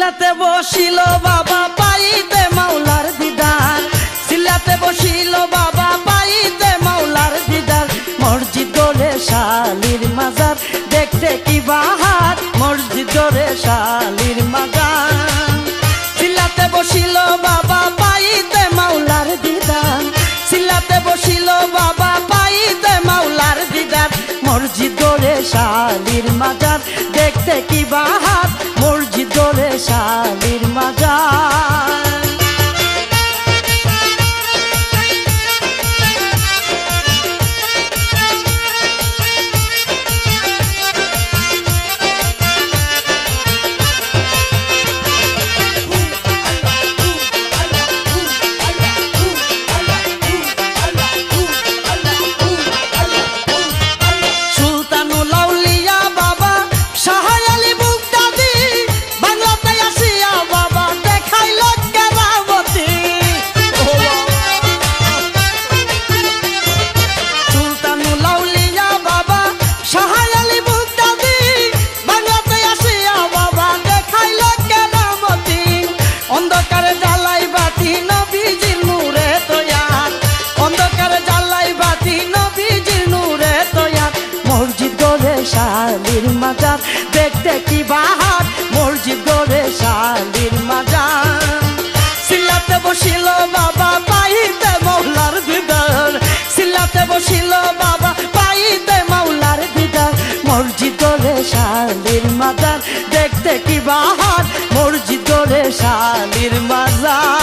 সিলাতে বসিল বাবা পাইতে মাওলার দিদার, সিলাতে বসিল বাবা পাইতে মাওলার দিদার। মসজিদ গড়ে শালির মাজার দেখতে কি বাহার, মসজিদ গড়ে শালির মাজার। সিলাতে বসিল বাবা পাইতে মাওলার দিদার, সিলাতে বসিল বাবা পাইতে মাওলার দিদার। মসজিদ গড়ে শালির মাজার দেখতে কি বাহার, মসজিদ গড়ে শালির মাজার। শালির মাজার দেখতে কি বাহার, মসজিদ গড়ে শালির মাজার। সিলাতে বসিল বাবা পাইতে মাওলার দিদার, সিলাতে বসিল বাবা পাইতে মাওলার দিদার। মসজিদ গড়ে শালির মাজার দেখতে কি বাহার, মসজিদ গড়ে শালির মাজার।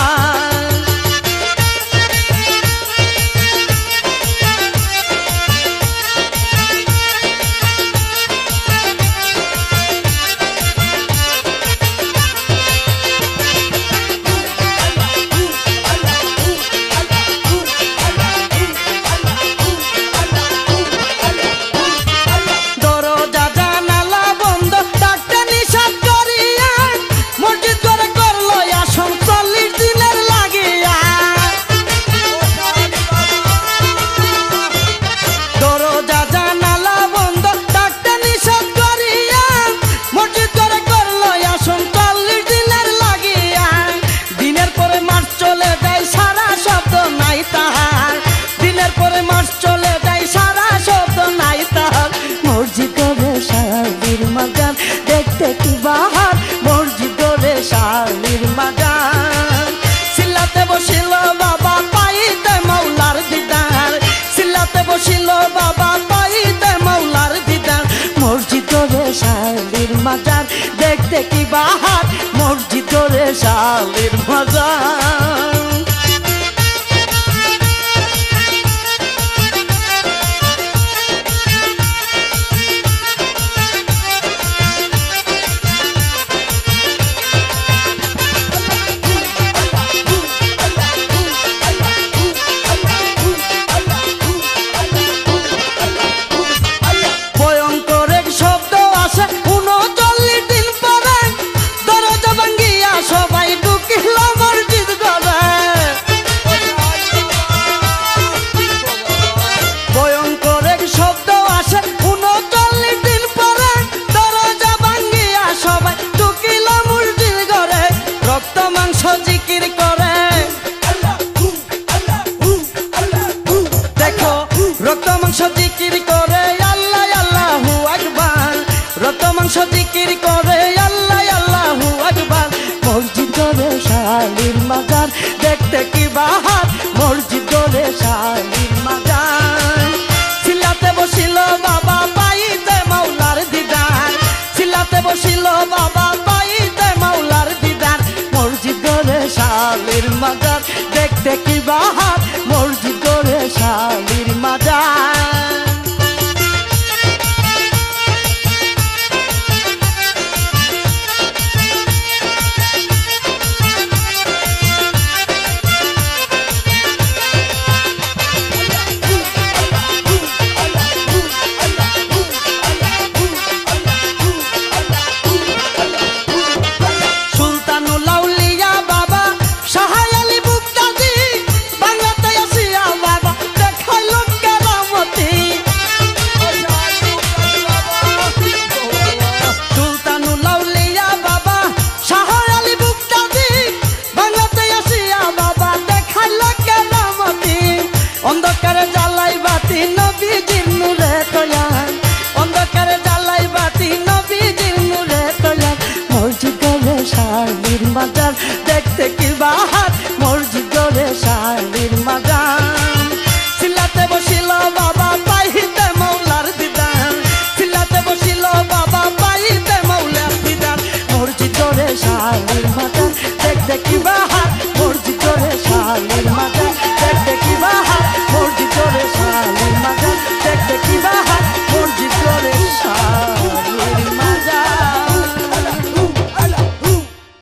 দেখতে কি বাহার, মসজিদ গড়ে শালির মাজার। সিলাতে বসিল বাবা পাইতে মাওলার দিদার, সিলাতে বসিল বাবা পাইতে মাওলার দিদার। মসজিদ গড়ে শালির মাজার দেখতে কি বাহার, মসজিদ গড়ে শালির মাজার। সবাই ঢুকিল মসজিদ শালির মাজার দেখতে কি বাহার